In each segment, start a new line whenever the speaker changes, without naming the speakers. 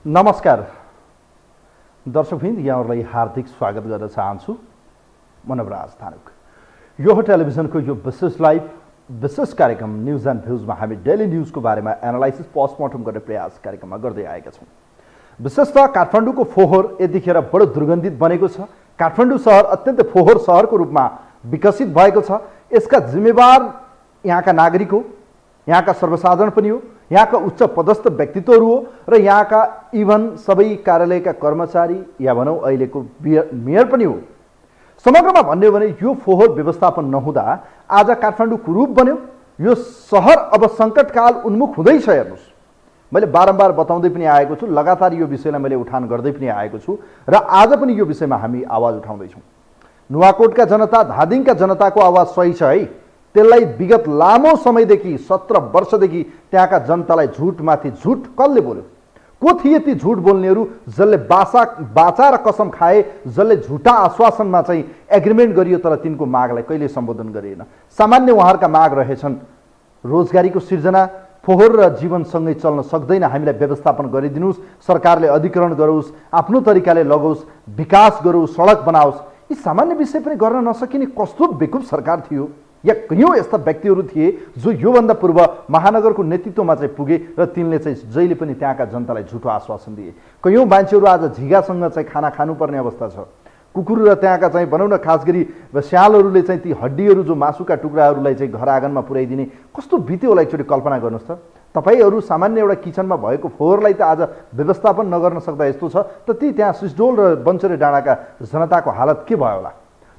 नमस्कार दर्शकवृन्द, यहाँहरूलाई हार्दिक स्वागत गर्न चाहन्छु। म नवराज थानुक। यो हो टेलिभिजनको यो विशेष लाइभ विशेष कार्यक्रम न्युज एन्ड भ्युजमा हामी डेली न्युजको बारेमा एनालाइसिस पोस्टमार्टम गर्ने प्रयास कार्यक्रममा गर्दै आएका छौँ। विशेषतः काठमाडौँको फोहोर यतिखेर बडो दुर्गन्धित बनेको छ। काठमाडौँ सहर अत्यन्तै फोहोर सहरको रूपमा विकसित भएको छ। यसका जिम्मेवार यहाँका नागरिक हो, यहाँका सर्वसाधारण पनि हो, यहाँका उच्च पदस्थ व्यक्तित्वहरू हो र यहाँका इभन सबै कार्यालयका कर्मचारी या भनौँ अहिलेको मेयर पनि हो। समग्रमा भन्ने हो भने यो फोहोर व्यवस्थापन नहुँदा आज काठमाडौँ कुरूप बन्यो। यो सहर अब सङ्कटकाल उन्मुख हुँदैछ। हेर्नुहोस्, मैले बारम्बार बताउँदै पनि आएको छु, लगातार यो विषयलाई मैले उठान गर्दै पनि आएको छु र आज पनि यो विषयमा हामी आवाज उठाउँदैछौँ। नुवाकोटका जनता, धादिङका जनताको आवाज सही छ है। त्यसलाई विगत लामो समयदेखि 17 वर्षदेखि त्यहाँका जनतालाई झुटमाथि झुट कसले बोल्यो? को थिए ती झुट बोल्नेहरू जसले बाचा र कसम खाए, जसले झुटा आश्वासनमा चाहिँ एग्रिमेन्ट गरियो तर तिनको मागलाई कहिले सम्बोधन गरिएन। सामान्य उहाँहरूका माग रहेछन् रोजगारीको सिर्जना, फोहोर र जीवनसँगै चल्न सक्दैन, हामीलाई व्यवस्थापन गरिदिनुहोस्, सरकारले अधिग्रहण गरोस्, आफ्नो तरिकाले लगाओस्, विकास गरोस्, सडक बनाओस्। यी सामान्य विषय पनि गर्न नसकिने कस्तो बेकुब सरकार थियो। या कयौँ यस्ता व्यक्तिहरू थिए जो योभन्दा पूर्व महानगरको नेतृत्वमा चाहिँ पुगे र तिनले चाहिँ जहिले पनि त्यहाँका जनतालाई झुटो आश्वासन दिए। कयौँ मान्छेहरू आज झिगासँग चाहिँ खाना खानुपर्ने अवस्था छ। कुकुर र त्यहाँका चाहिँ भनौँ न खास गरी स्यालहरूले चाहिँ ती हड्डीहरू जो मासुका टुक्राहरूलाई चाहिँ घर आँगनमा पुर्याइदिने कस्तो बित्यो होला एकचोटि कल्पना गर्नुहोस् त। तपाईँहरू सामान्य एउटा किचनमा भएको फोहोरलाई त आज व्यवस्थापन नगर्न सक्दा यस्तो छ त ती त्यहाँ सिस्डोल र बन्चरे डाँडाका जनताको हालत के भयो होला?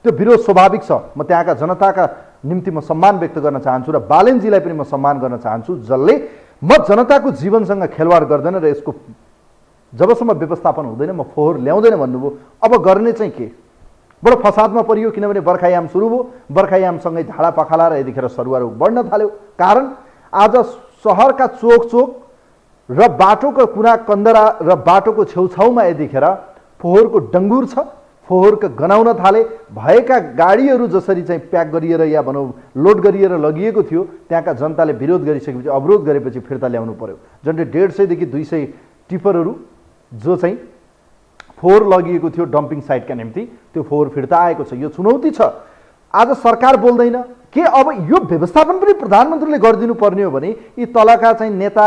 त्यो विरोध स्वाभाविक छ। म त्यहाँका जनताका निम्ति म सम्मान व्यक्त गर्न चाहन्छु र बालेनजीलाई पनि म सम्मान गर्न चाहन्छु जसले म जनताको जीवनसँग खेलवाड गर्दैन र यसको जबसम्म व्यवस्थापन हुँदैन म फोहोर ल्याउँदैन भन्नुभयो। अब गर्ने चाहिँ के? बडो फसादमा परियो, किनभने बर्खायाम सुरु भयो। बर्खायामसँगै झाडा पखाला र यतिखेर सरुवा रोग बढ्न थाल्यो। कारण आज सहरका चोक र बाटोको कुना कन्दरा र बाटोको छेउछाउमा यतिखेर फोहोरको डङ्गुर छ। फोहोरका गनाउन थाले। भएका गाडीहरू जसरी चाहिँ प्याक गरिएर या भनौँ लोड गरिएर लगिएको थियो त्यहाँका जनताले विरोध गरिसकेपछि, अवरोध गरेपछि फिर्ता ल्याउनु पर्यो। झन्डै 150 देखि 200 टिपरहरू जो चाहिँ फोहोर लगिएको थियो डम्पिङ साइटका निम्ति, त्यो फोहोर फिर्ता आएको छ। यो चुनौती छ। आज सरकार बोल्दैन के? अब यो व्यवस्थापन पनि प्रधानमन्त्रीले गरिदिनु पर्ने हो भने यी तलका चाहिँ नेता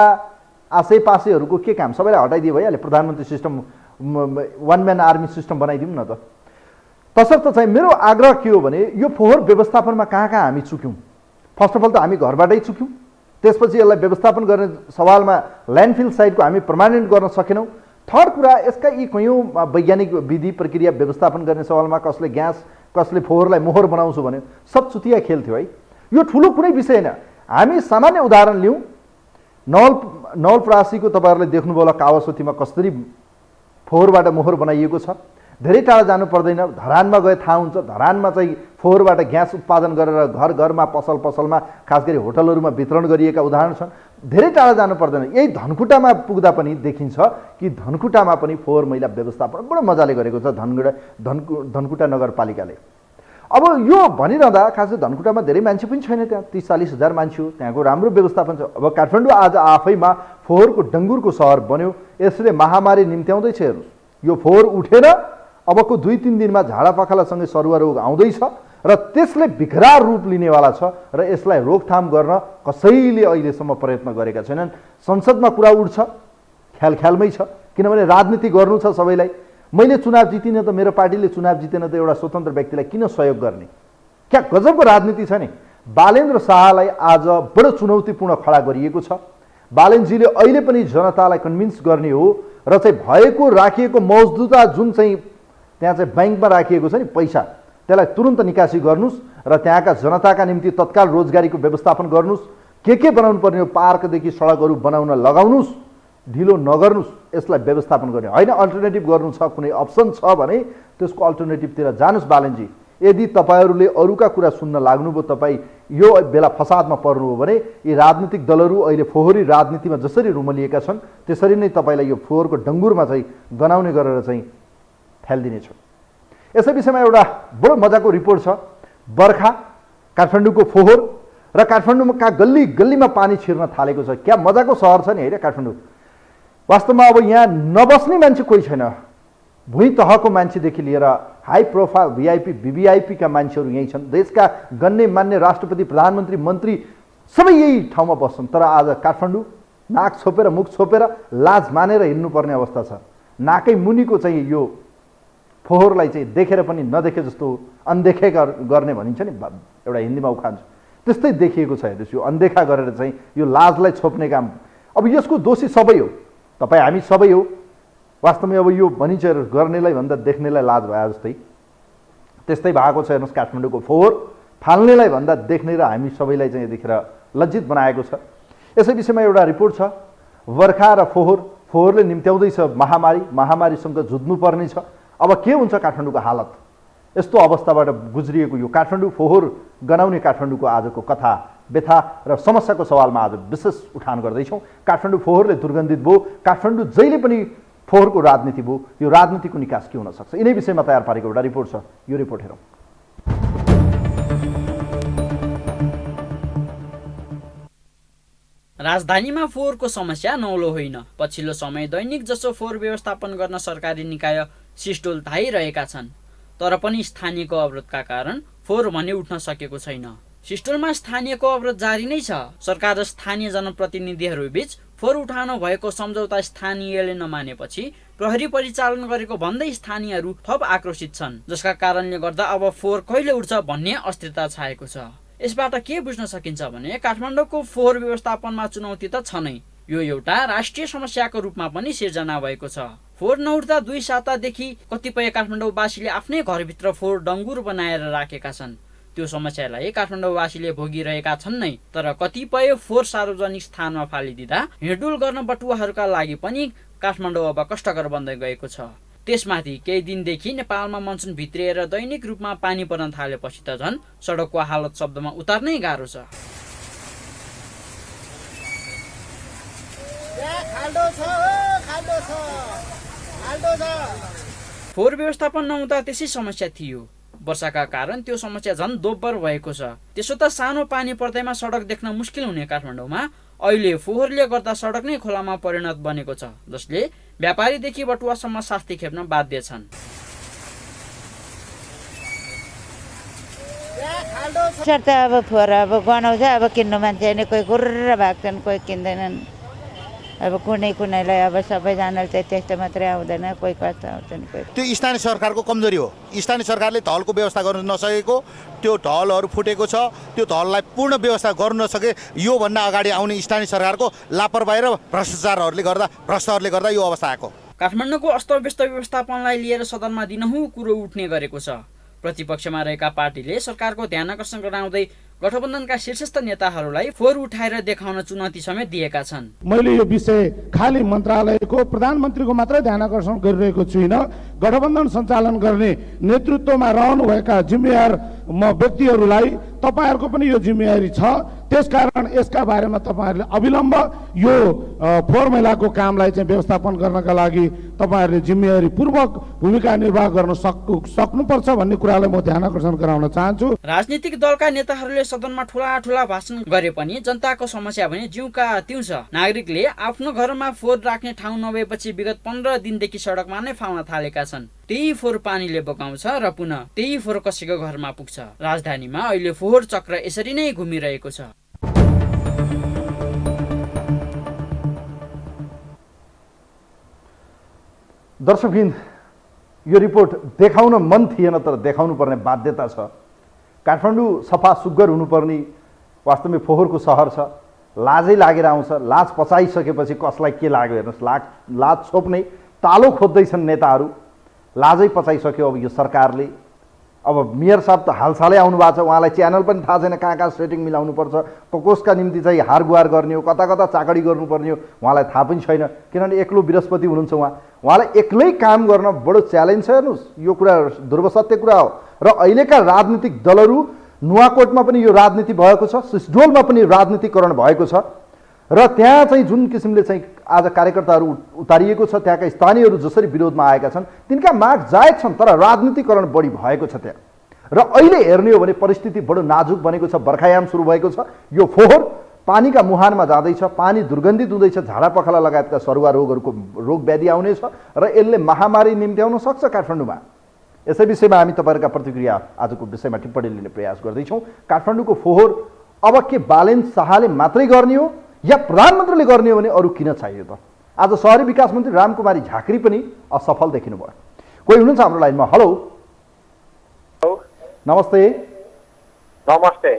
आसेपासेहरूको के काम? सबैलाई हटाइदिए भइहाल्यो। प्रधानमन्त्री system, one man army system बनाइदिउँ न त। तसर्थ चाहिँ मेरो आग्रह के हो भने यो फोहोर व्यवस्थापनमा कहाँ कहाँ हामी चुक्यौँ? फर्स्ट अफ अल त हामी घरबाटै चुक्यौँ। त्यसपछि यसलाई व्यवस्थापन गर्ने सवालमा ल्यान्डफिल साइटको हामी पर्मानेन्ट गर्न सकेनौँ। थर्ड कुरा, यसका यी कयौँ वैज्ञानिक विधि प्रक्रिया व्यवस्थापन गर्ने सवालमा कसले ग्यास, कसले फोहोरलाई मोहर बनाउँछु भन्यो। सब चुतिया खेल थियो है। यो ठुलो कुनै विषय होइन। हामी सामान्य उदाहरण लिउँ। नवलपरासीको तपाईँहरूले देख्नुभयो होला कावासोतीमा कसरी फोहोरबाट मोहर बनाइएको छ। धेरै टाढा जानु पर्दैन, धरानमा गए थाहा हुन्छ। धरानमा चाहिँ फोहोरबाट ग्यास उत्पादन गरेर घर घरमा, पसल पसलमा, खास गरी होटलहरूमा वितरण गरिएका उदाहरण छन्। धेरै टाढा जानु पर्दैन। यही धनकुटामा पुग्दा पनि देखिन्छ कि धनकुटामा पनि फोहोर मैला व्यवस्थापन बडो मजाले गरेको छ धनकुटा नगरपालिकाले। अब यो भनिरहँदा खास गरी धनकुटामा धेरै मान्छे पनि छैन, त्यहाँ 30-40 हजार मान्छे हो। त्यहाँको राम्रो व्यवस्थापन छ। अब काठमाडौँ आज आफैमा फोहोरको डङ्गुरको सहर बन्यो। यसले महामारी निम्त्याउँदैछ। हेर्नुहोस्, यो फोहोर उठेर अबको 2-3 दिनमा झाडा पखालासँगै सरुवा रोग आउँदैछ र त्यसले विकराल रूप लिनेवाला छ र यसलाई रोकथाम गर्न कसैले अहिलेसम्म प्रयत्न गरेका छैनन्। संसदमा कुरा उठ्छ, ख्यालमै छ, किनभने राजनीति गर्नु छ सबैलाई। मैले चुनाव जितिनँ त मेरो पार्टीले चुनाव जितेन त एउटा स्वतन्त्र व्यक्तिलाई किन सहयोग गर्ने? क्या गजबको राजनीति छ नि। बालेन्द्र शाहलाई आज बडो चुनौतीपूर्ण खडा गरिएको छ। बालेनजीले अहिले पनि जनतालाई कन्भिन्स गर्ने हो र चाहिँ भएको राखिएको मौजुदा जुन चाहिँ त्यहाँ चाहिँ ब्याङ्कमा राखिएको छ नि पैसा, त्यसलाई तुरुन्त निकासी गर्नुहोस् र त्यहाँका जनताका निम्ति तत्काल रोजगारीको व्यवस्थापन गर्नुहोस्। के बनाउनु पर्ने हो, पार्कदेखि सडकहरू बनाउन लगाउनुहोस्, ढिलो नगर्नुहोस्। यसलाई व्यवस्थापन गर्ने होइन, अल्टरनेटिभ गर्नु छ, कुनै अप्सन छ भने त्यसको अल्टरनेटिभतिर जानुहोस् बालेनजी। यदि तपाईँहरूले अरूका कुरा सुन्न लाग्नुभयो, तपाईँ यो बेला फसादमा पर्नुभयो भने यी राजनीतिक दलहरू अहिले फोहोरी राजनीतिमा जसरी रुमलिएका छन् त्यसरी नै तपाईँलाई यो फोहोरको डङ्गुरमा चाहिँ गनाउने गरेर चाहिँ फ्यालिदिनेछ। यसै विषयमा एउटा बडो मजाको रिपोर्ट छ। बर्खा, काठमाडौँको फोहोर र काठमाडौँका गल्ली गल्लीमा पानी छिर्न थालेको छ। क्या मजाको सहर छ नि होइन काठमाडौँ। वास्तवमा अब यहाँ नबस्ने मान्छे कोही छैन। भुइँ तहको मान्छेदेखि लिएर हाई प्रोफाइल भिआइपी भिभिआइपीका मान्छेहरू यहीँ छन्। देशका गण्य मान्य राष्ट्रपति प्रधानमन्त्री मन्त्री सबै यही ठाउँमा बस्छन्। तर आज काठमाडौँ नाक छोपेर मुख छोपेर लाज मानेर हिँड्नुपर्ने अवस्था छ। नाकै मुनिको चाहिँ यो फोहोरलाई चाहिँ देखेर पनि नदेखे जस्तो अनदेखा गर्ने भनिन्छ नि, एउटा हिन्दीमा उखान्छ, त्यस्तै देखिएको छ। हेर्नुहोस्, यो अनदेखा गरेर चाहिँ यो लाजलाई छोप्ने काम। अब यसको दोषी सबै हो, तपाईँ हामी सबै हो। वास्तवमा अब यो भनिन्छ गर्नेलाई भन्दा देख्नेलाई लाज भए जस्तै त्यस्तै भएको छ। हेर्नुहोस्, काठमाडौँको फोहोर फाल्नेलाई भन्दा देख्ने र हामी सबैलाई चाहिँ यतिखेर लज्जित बनाएको छ। यसै विषयमा एउटा रिपोर्ट छ। बर्खा र फोहोरले निम्त्याउँदैछ महामारी, महामारीसँग जुझ्नुपर्ने छ। अब के हुन्छ काठमाडौँको हालत? यस्तो अवस्थाबाट गुज्रिएको यो काठमाडौँ फोहोर गनाउने काठमाडौँको आजको कथा व्यथा र समस्याको सवालमा आज विशेष उठान गर्दैछौँ। काठमाडौँ फोहोरले दुर्गन्धित भयो, काठमाडौँ जहिले पनि फोहोरको राजनीति भयो, यो राजनीतिको निकास के हुन सक्छ? यिनै विषयमा तयार पारेको एउटा रिपोर्ट छ, यो रिपोर्ट हेरौँ।
राजधानीमा फोहोरको समस्या नौलो होइन। पछिल्लो समय दैनिक जसो फोहोर व्यवस्थापन गर्न सरकारी निकाय सिस्टोल धाइरहेका छन्, तर पनि स्थानीयको अवरोधका कारण फोहोर भने उठ्न सकेको छैन। सिस्टोलमा स्थानीयको अवरोध जारी नै छ। सरकार र स्थानीय जनप्रतिनिधिहरू बीच फोहोर उठाउन भएको सम्झौता स्थानीयले नमानेपछि प्रहरी परिचालन गरेको भन्दै स्थानीयहरू थप आक्रोशित छन्, जसका कारणले गर्दा अब फोहोर कहिले उठ्छ भन्ने अस्थिरता छाएको छ। यसबाट के बुझ्न सकिन्छ भने काठमाडौँको फोहोर व्यवस्थापनमा चुनौती त छ नै, यो एउटा राष्ट्रिय समस्याको रूपमा पनि सिर्जना भएको छ। फोहोर नउठ्दा 2 सातादेखि कतिपय काठमाडौँवासीले आफ्नै घरभित्र फोहोर डङ्गुर बनाएर राखेका छन्। त्यो समस्यालाई काठमाडौँवासीले भोगिरहेका छन् नै, तर कतिपय फोहोर सार्वजनिक स्थानमा फालिदिँदा हिँडडुल गर्न बटुवाहरूका लागि पनि काठमाडौँ अब कष्टकर बन्दै गएको छ। त्यसमाथि केही दिनदेखि नेपालमा मनसुन भित्रिएर दैनिक रूपमा पानी पर्न थालेपछि त झन् सडकको हालत शब्दमा उतार्नै गाह्रो छ। फोहोर व्यवस्थापन नहुँदा त्यसै समस्या थियो। वर्षाका कारण त्यो समस्या झन् दोब्बर भएको छ। त्यसो त सानो पानी पर्दैमा सडक देख्न मुस्किल हुने काठमाडौँमा अहिले फोहोरले गर्दा सडक नै खोलामा परिणत बनेको छ, जसले व्यापारीदेखि बटुवासम्म शास्ति खेप्न बाध्य छन्।
अब फोहोर अब गनाउँछ, अब किन्नु मान्छे नि कोही गुर्र भाग्छन्, कोही किन्दैनन्। अब कुनैलाई अब सबैजनाले चाहिँ त्यस्तो मात्रै आउँदैन, कोही कस्तो आउँछन् कोही।
त्यो स्थानीय सरकारको कमजोरी हो। स्थानीय सरकारले ढलको व्यवस्था गर्न नसकेको, त्यो ढलहरू फुटेको छ, त्यो ढललाई पूर्ण व्यवस्था गर्नु नसके यो भन्दा अगाडि आउने स्थानीय सरकारको लापरवाही र भ्रष्टहरूले गर्दा यो अवस्था आएको।
काठमाडौँको अस्तव्यस्त व्यवस्थापनलाई लिएर सदनमा दिनहुँ कुरो उठ्ने गरेको छ। प्रतिपक्षमा रहेका पार्टीले सरकारको ध्यान आकर्षण गराउँदै गठबन्धनका शीर्षस्थ नेताहरूलाई फोहोर उठाएर देखाउन चुनौती समेत दिएका छन्।
मैले यो विषय खाली मन्त्रालयको प्रधानमन्त्रीको मात्रै ध्यान आकर्षण गरिरहेको छुइनँ। गठबन्धन सञ्चालन गर्ने नेतृत्वमा रहनुभएका जिम्मेवार व्यक्तिहरूलाई तपाईँहरूको पनि यो जिम्मेवारी छ। त्यसकारण यसका बारेमा तपाईँहरूले अविलम्ब यो फोहोर मैलाको कामलाई चाहिँ व्यवस्थापन गर्नका लागि तपाईँहरूले जिम्मेवारी पूर्वक भूमिका निर्वाह गर्न सक्नुपर्छ भन्ने कुरालाई म ध्यान आकर्षण गराउन चाहन्छु।
राजनीतिक दलका नेताहरूले सदनमा ठुला भाषण गरे पनि जनताको समस्या भने जिउका त्यौं छ। नागरिकले आफ्नो घरमा फोहोर राख्ने ठाउँ नभएपछि विगत 15 दिनदेखि सडकमा नै फाल्न थालेका छन्। त्यही फोहोर पानीले बगाउँछ र पुनः त्यही फोहोर कसैको घरमा पुग्छ। राजधानीमा अहिले फोहोर चक्र यसरी नै घुमिरहेको छ।
दर्शकवृन्द, यो रिपोर्ट देखाउन मन थिएन तर देखाउनु पर्ने बाध्यता छ। काठमाडौँ सफा सुग्घर हुनुपर्ने वास्तवमै फोहोरको सहर छ। लाजै लागेर आउँछ। लाज पचाइसकेपछि कसलाई के लाग्यो हेर्नुहोस्, लाज छोप्ने तालो खोज्दैछन् नेताहरू। लाजै पचाइसक्यो अब यो सरकारले। अब मेयर साहब त हालसालै आउनु भएको छ, उहाँलाई च्यानल पनि थाहा छैन कहाँ सेटिङ मिलाउनुपर्छ, कसका निम्ति चाहिँ हार गुहार गर्ने हो, कता चाकडी गर्नुपर्ने हो, उहाँलाई थाहा पनि छैन। किनभने एक्लो बृहस्पति हुनुहुन्छ उहाँलाई एक्लै काम गर्न बडो च्यालेन्ज छ। हेर्नुहोस्, यो कुरा ध्रुवसत्य कुरा हो। र अहिलेका राजनीतिक दलहरू, नुवाकोटमा पनि यो राजनीति भएको छ, सिस्डोलमा पनि राजनीतिकरण भएको छ र त्यहाँ चाहिँ जुन किसिमले चाहिँ आज कार्यकर्ताहरू उतारिएको छ, त्यहाँका स्थानीयहरू जसरी विरोधमा आएका छन् तिनका माग जायज छन्, तर राजनीतिकरण बढी भएको छ त्यहाँ। र अहिले हेर्ने हो भने परिस्थिति बडो नाजुक बनेको छ। बर्खायाम सुरु भएको छ। यो फोहोर पानीका मुहानमा जाँदैछ, पानी दुर्गन्धित हुँदैछ, झाडा पखाला लगायतका सरुवा रोगहरूको रोग व्याधि आउनेछ र यसले महामारी निम्त्याउन सक्छ काठमाडौँमा। यसै विषयमा हामी तपाईँहरूका प्रतिक्रिया आजको विषयमा टिप्पणी लिने प्रयास गर्दैछौँ। काठमाडौँको फोहोर अब के बालेन शाहले मात्रै गर्ने हो या प्रधानमन्त्रीले गर्ने हो भने अरू किन चाहियो त? आज शहरी विकास मन्त्री रामकुमारी झाँक्री पनि असफल देखिनु भयो। कोही हुनुहुन्छ हाम्रो लाइनमा? हेलो, नमस्ते।
नमस्ते।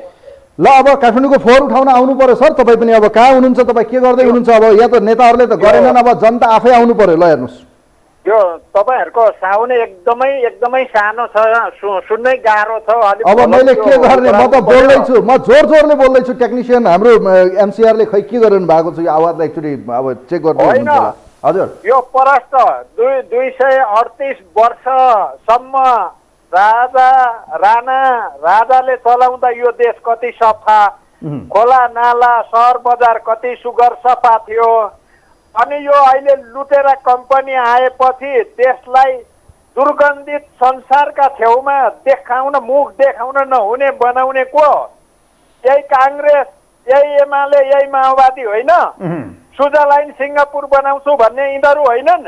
ल, अब काठमाडौँको फोहोर उठाउन आउनु पर्यो सर। तपाईँ पनि अब कहाँ हुनुहुन्छ? तपाईँ के गर्दै हुनुहुन्छ? अब यहाँ त नेताहरूले त गरेनन्, अब जनता आफै आउनु पर्यो। ल हेर्नुहोस्,
यो तपाईँहरूको साउन्ड एकदमै सानो छ, सुन्नै गाह्रो छ।
अब मैले के गर्ने? म त बोल्दैछु, म जोरले बोल्दैछु। टेक्निसियन हाम्रो एमसीआरले खै के गरिरहनु भएको छ? यो आवाजलाई एकचोटि अब चेक गर्नु हजुर।
यो परस्त 238 वर्षसम्म राजाले चलाउँदा यो देश कति सफा, खोला नाला सहर बजार कति सुगर सफा थियो। अनि यो अहिले लुटेर कम्पनी आएपछि देशलाई दुर्गन्धित संसारका छेउमा मुख देखाउन नहुने बनाउने को? यही काङ्ग्रेस, यही एमाले, यही माओवादी होइन? सुजालाइन सिङ्गापुर बनाउँछु भन्ने यिनीहरू होइनन्?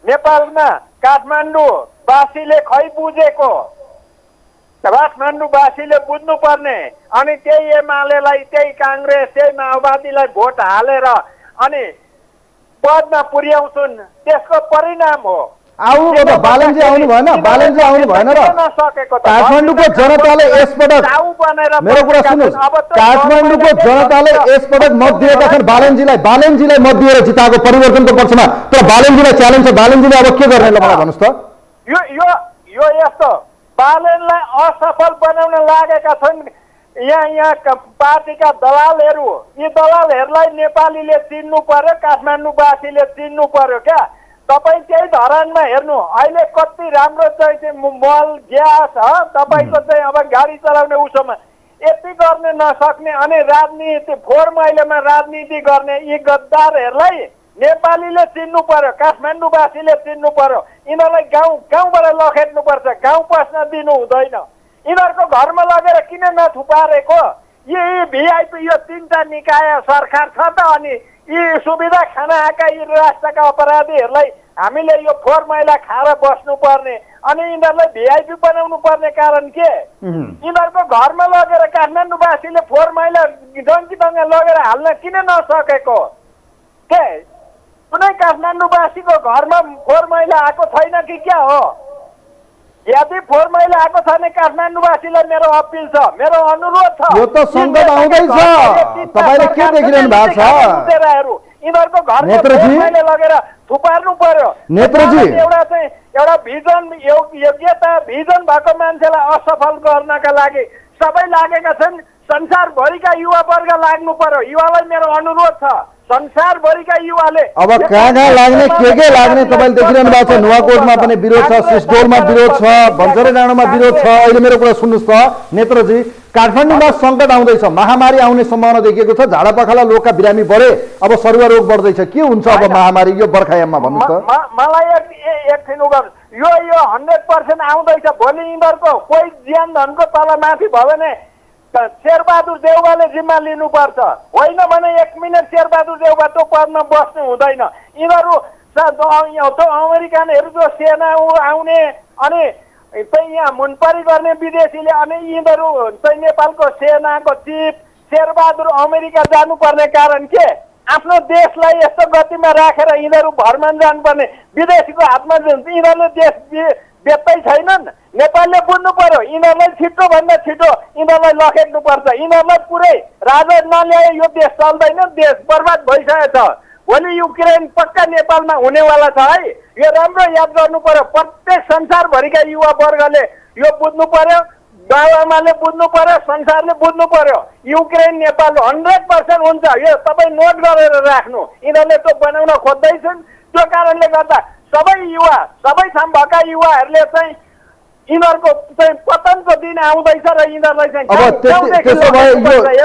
नेपालमा काठमाडौँवासीले खै बुझेको? काठमाडौँवासीले बुझ्नु पर्ने। अनि त्यही एमालेलाई, त्यही काङ्ग्रेस, त्यही माओवादीलाई भोट हालेर अनि पदमा पुर्याउँछन्, त्यसको परिणाम हो।
आउनु त बालनजी आउनु भएन, बालनजी आउनु भएन र काठमाडौँको जनताले यसपटक, मेरो कुरा सुन्नुहोस्, काठमाडौँको जनताले यसपटक मत दिएका छन् बालनजीलाई मत दिएर जिताएको परिवर्तनको पक्षमा। तर बालनजीलाई च्यालेन्ज छ, बालनजीले अब के गर्ने? ल मलाई भन्नुहोस् त।
यो यस्तो बालनलाई असफल बनाउन लागेका छन् यहाँ पार्टीका दलालहरू। यी दलालहरूलाई नेपालीले चिन्नु पर्यो, काठमाडौँवासीले चिन्नु पर्यो क्या। तपाईँ त्यही धरानमा हेर्नु, अहिले कति राम्रो चाहिँ मल ग्यास तपाईँको चाहिँ अब गाडी चलाउने उसोमा यति गर्ने नसक्ने अनि राजनीति फोहोर मैलामा राजनीति गर्ने यी गद्दारहरूलाई नेपालीले चिन्नु पर्यो, काठमाडौँवासीले चिन्नु पर्यो। यिनीहरूलाई गाउँबाट लखेट्नुपर्छ, गाउँ पस्न दिनु हुँदैन। यिनीहरूको घरमा लगेर किन नथुपारेको? यी भिआइपी यो 3टा निकाय सरकार छ त, अनि यी सुविधा खान आएका यी राष्ट्रका अपराधीहरूलाई हामीले यो फोहोर मैला खाएर बस्नुपर्ने अनि यिनीहरूलाई भिआइपी बनाउनु पर्ने कारण के? यिनीहरूको घरमा लगेर काठमाडौँवासीले फोहोर मैला डङ्की लगेर हाल्न किन नसकेको? के कुनै काठमाडौँवासीको घरमा फोहोर मैला आएको छैन कि क्या हो? यदि फोहोर मैला आएको छ भने काठमाडौँवासीलाई मेरो अपिल छ, मेरो अनुरोध छ।
यो त सङ्कट आउँदैछ, तपाईँले के देखिरहनु भएको छ?
यिनीहरूको घरमा फोहोर मैला लगेर थुपार्नु पर्यो।
नेत्रजी,
एउटा भिजन, योग्यता भिजन भएको मान्छेलाई असफल गर्नका लागि सबै लागेका छन्। संसारभरिका युवा वर्ग लाग्नु पर्यो। युवालाई मेरो अनुरोध छ, संसारभरिका युवाले
अब कहाँ लाग्ने, के लाग्ने तपाईँले देखिरहनु भएको छ। नुवाकोटमा पनि विरोध छ, सिस्टोलमा विरोध छ, बन्सरे डाँडामा विरोध छ। अहिले मेरो कुरा सुन्नुहोस् त नेत्रजी, काठमाडौँमा सङ्कट आउँदैछ, महामारी आउने सम्भावना देखिएको छ। झाडा पखाला लोकका बिरामी बढे, अब सरुवा रोग बढ्दैछ। के हुन्छ अब महामारी यो बर्खायाममा भन्नुहोस् त?
मलाई एकछिन यो 100% आउँदैछ। भोलि यिनीहरूको कोही ज्यान धनको तल माथि भयो भने शेरबहादुर देउवाले जिम्मा लिनुपर्छ, होइन भने 1 मिनट शेरबहादुर देउवा त्यो पदमा बस्नु हुँदैन। यिनीहरू अमेरिकनहरू जो सेना आउने अनि यहाँ मुनपरी गर्ने विदेशीले अनि यिनीहरू चाहिँ नेपालको सेनाको चिफ शेरबहादुर अमेरिका जानुपर्ने कारण के? आफ्नो देशलाई यस्तो गतिमा राखेर यिनीहरू भ्रमण जानुपर्ने, विदेशीको हातमा यिनीहरूले देश बेच्दै छैनन्। नेपालले बुझ्नु पर्यो, यिनीहरूलाई छिटोभन्दा छिटो यिनीहरूलाई लखेट्नुपर्छ। यिनीहरूलाई पुरै राजा नल्याए यो देश चल्दैन, देश बर्बाद भइसकेको छ। भोलि युक्रेन पक्का नेपालमा हुनेवाला छ है। यो राम्रो याद गर्नु पर्यो। प्रत्येक संसारभरिका युवा वर्गले यो बुझ्नु पर्यो, बाबुआमाले बुझ्नु पर्यो, संसारले बुझ्नु पर्यो। युक्रेन नेपाल 100% हुन्छ। यो तपाईँ नोट गरेर राख्नु। यिनीहरूले त्यो बनाउन खोज्दैछन्। त्यो कारणले गर्दा सबै युवा, सबै सम्भका युवाहरूले चाहिँ यिनीहरूको चाहिँ पतनको दिन आउँदैछ र यिनीहरूलाई चाहिँ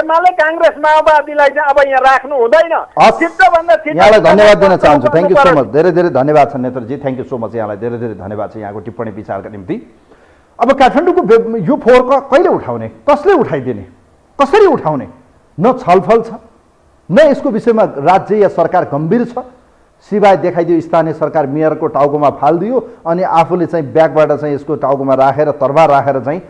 एमाले काङ्ग्रेस माओवादीलाई चाहिँ अब यहाँ राख्नु हुँदैन। छिटोभन्दा छिटो
यहाँलाई धन्यवाद दिन चाहन्छु। Thank you so much. धेरै धेरै धन्यवाद छ नेत्रजी, थ्याङ्क यू सो मच। यहाँलाई धेरै धेरै धन्यवाद छ यहाँको टिप्पणी विचारका निम्ति। अब काठमाडौँको यो फोहोर कहिले उठाउने, कसले उठाइदिने, कसरी उठाउने? न छलफल छ, न यसको विषयमा राज्य या सरकार गम्भीर छ। सिवाय देखाइदियो स्थानीय सरकार मेयरको टाउकोमा फालिदियो अनि आफूले चाहिँ ब्यागबाट चाहिँ यसको टाउकोमा राखेर तरबार राखेर चाहिँ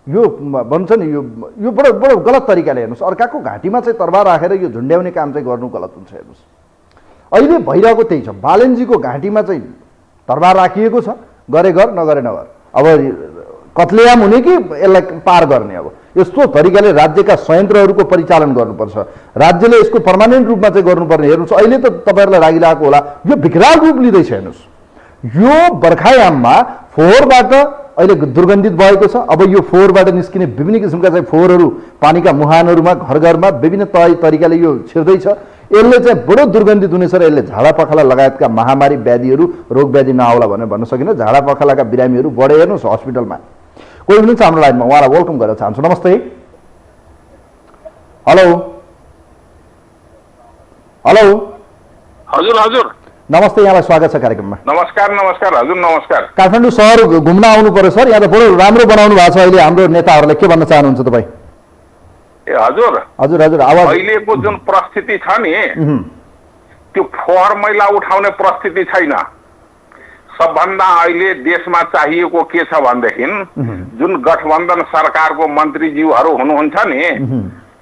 यो भन्छ नि यो बडो बडो गलत तरिकाले हेर्नुहोस्, अर्काको घाँटीमा चाहिँ तरबार राखेर यो झुन्ड्याउने काम चाहिँ गर्नु गलत हुन्छ। हेर्नुहोस् अहिले भइरहेको त्यही छ, बालेनजीको घाँटीमा चाहिँ तरबार राखिएको छ, गरे गर नगरे नगर। अब कत्लेआम हुने कि यसलाई पार गर्ने, अब यस्तो तरिकाले राज्यका संयन्त्रहरूको परिचालन गर्नुपर्छ, राज्यले यसको पर्मानेन्ट रूपमा चाहिँ गर्नुपर्ने। हेर्नुहोस् अहिले त तपाईँहरूलाई लागिरहेको होला यो विकराल रूप लिँदैछ। हेर्नुहोस् यो बर्खायाममा फोहोरबाट अहिले दुर्गन्धित भएको छ। अब यो फोहोरबाट निस्किने विभिन्न किसिमका चाहिँ फोहोरहरू पानीका मुहानहरूमा घर घरमा विभिन्न तरिकाले यो छिर्दैछ। यसले चाहिँ बडो दुर्गन्धित हुनेछ र यसले झाडा पखाला लगायतका महामारी व्याधिहरू रोग व्याधि नआउला भनेर भन्न सकिन्न। झाडा पखालाका बिरामीहरू बढे। हेर्नुहोस् हस्पिटलमा कोही हुनुहुन्छ हाम्रो लाइनमा, उहाँलाई वेलकम गर्न चाहन्छु। नमस्ते। हेलो हेलो
हजुर हजुर
नमस्ते, यहाँलाई स्वागत छ कार्यक्रममा।
नमस्कार नमस्कार हजुर नमस्कार।
काठमाडौँ सहर घुम्न आउनु पर्यो सर, यहाँ त बडो राम्रो बनाउनु भएको छ अहिले हाम्रो नेताहरूले, के भन्न चाहनुहुन्छ तपाईँ?
ए हजुर
हजुर हजुर आवाज
अहिलेको जुन परिस्थिति छ नि त्यो फोहोर मैला उठाउने परिस्थिति छैन। सबभन्दा अहिले देशमा चाहिएको के छ भनेदेखि जुन गठबन्धन सरकारको मन्त्रीज्यूहरू हुनुहुन्छ नि,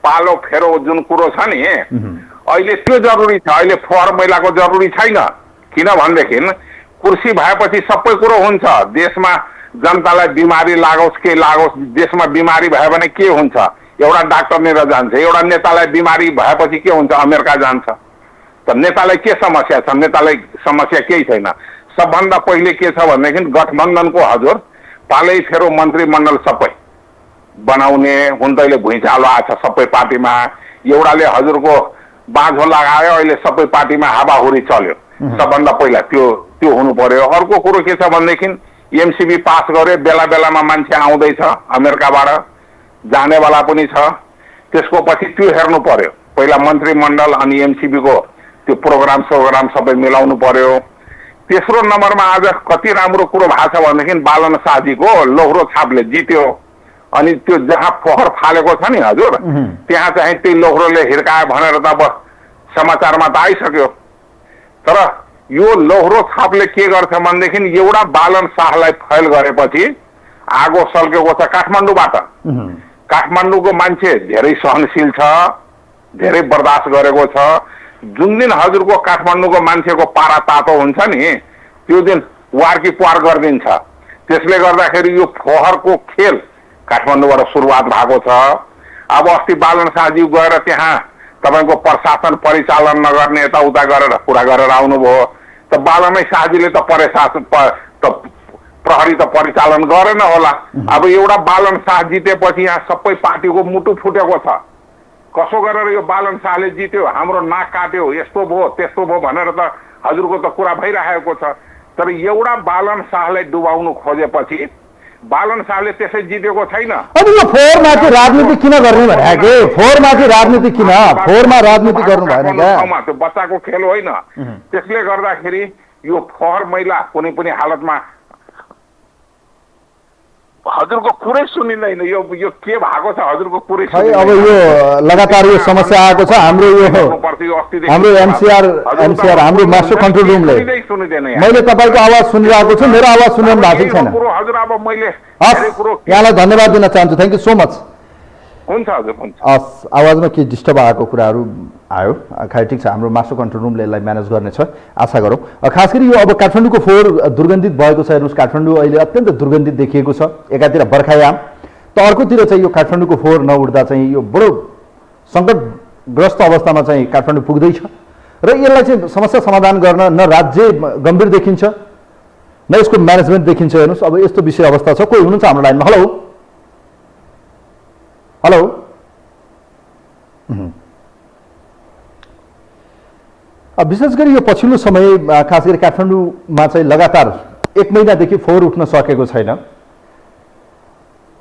पालो फेरो जुन कुरो छ नि अहिले त्यो जरुरी छ। अहिले फोहोर मैलाको जरुरी छैन। किन भनेदेखि कुर्सी भएपछि सबै कुरो हुन्छ। देशमा जनतालाई बिमारी लागोस् के लागोस्, देशमा बिमारी भयो भने के हुन्छ, एउटा डाक्टर लिएर जान्छ। एउटा नेतालाई बिमारी भएपछि के हुन्छ, अमेरिका जान्छ। त नेतालाई के समस्या छ? नेतालाई समस्या केही छैन। सबभन्दा पहिले के छ भनेदेखि गठबन्धनको हजुर पालै फेरो मन्त्रीमण्डल सबै बनाउने हुन त अहिले भुइँचालो आएको छ सबै पार्टीमा। एउटाले हजुरको बाँझो लगायो, अहिले सबै पार्टीमा हावाहुरी चल्यो। सबभन्दा पहिला त्यो हुनु पर्यो। अर्को कुरो के छ भनेदेखि एमसिबी पास गरे, बेला बेलामा मान्छे आउँदैछ अमेरिकाबाट, जानेवाला पनि छ। त्यसको पछि त्यो हेर्नु पर्यो। पहिला मन्त्रीमण्डल अनि एमसिबीको त्यो प्रोग्राम सबै मिलाउनु पर्यो। तेस्रो नम्बरमा आज कति राम्रो कुरो भएको छ भनेदेखि बालन शाहजीको लोहरो छापले जित्यो। अनि त्यो जहाँ फोहोर फालेको छ नि हजुर त्यहाँ चाहिँ त्यही लोहरोले हिर्कायो भनेर त अब समाचारमा त आइसक्यो। तर यो लोहरो छापले के गर्छ भनेदेखि एउटा बालन शाहलाई फैल गरेपछि आगो सल्केको छ काठमाडौँबाट। काठमाडौँको मान्छे धेरै सहनशील छ, धेरै बर्दाश्त गरेको छ। जुन दिन हजुरको काठमाडौँको मान्छेको पारा तातो हुन्छ नि त्यो दिन वारकी पार गरिदिन्छ। त्यसले गर्दाखेरि यो फोहोरको खेल काठमाडौँबाट सुरुवात भएको छ। अब अस्ति बालन शाहजी गएर त्यहाँ तपाईँको प्रशासन परिचालन नगर्ने यताउता गरेर कुरा गरेर आउनुभयो। त बालनै शाहजीले त प्रहरी त परिचालन गरेन होला। अब एउटा बालन शाह जितेपछि यहाँ सबै पार्टीको मुटु फुटेको छ। कसो गरेर यो बालन शाहले जित्यो, हाम्रो नाक काट्यो, यस्तो भयो त्यस्तो भयो भनेर त हजुरको त कुरा भइरहेको छ। तर एउटा बालन शाहलाई डुबाउनु खोजेपछि बालन शाहले त्यसै जितेको छैन।
अनि यो फोहोरमाथि राजनीति किन गर्ने भने फोहोरमाथि राजनीति किन, फोहोरमा राजनीति गर्नु भएन क्या?
त्यो बच्चाको खेल होइन। त्यसले गर्दाखेरि यो फोहोर मैला कुनै पनि हालतमा हजुरको कुरै सुनिँदैन। यो के भएको छ हजुरको कुरै
खै। अब यो लगातार यो समस्या आएको छ हाम्रो एमसीआर हाम्रो मास्टर कन्ट्रोल रुमले। मैले तपाईँको आवाज सुनिरहेको छु, मेरो आवाज सुनिरहनु भएको छैन।
हजुर अब मैले
यहाँलाई धन्यवाद दिन चाहन्छु। Thank you so much.
हुन्छ हजुर हुन्छ।
आवाजमा के डिस्टर्ब आएको कुराहरू आयो, खै ठिक छ, हाम्रो मास्टर कन्ट्रोल रुमले यसलाई म्यानेज गर्नेछ आशा गरौँ। खास गरी यो अब काठमाडौँको फोहोर दुर्गन्धित भएको छ। हेर्नुहोस् काठमाडौँ अहिले अत्यन्त दुर्गन्धित देखिएको छ। एकातिर बर्खायाम त अर्कोतिर चाहिँ यो काठमाडौँको फोहोर नउड्दा चाहिँ यो बडो सङ्कटग्रस्त अवस्थामा चाहिँ काठमाडौँ पुग्दैछ र यसलाई चाहिँ समस्या समाधान गर्न न राज्य गम्भीर देखिन्छ न यसको म्यानेजमेन्ट देखिन्छ। हेर्नुहोस् अब यस्तो विषय अवस्था छ। कोही हुनुहुन्छ हाम्रो लाइनमा? हेलो हेलो विशेष गरी यो पछिल्लो समय खास गरी काठमाडौँमा चाहिँ लगातार 1 महिनादेखि फोहोर उठ्न सकेको छैन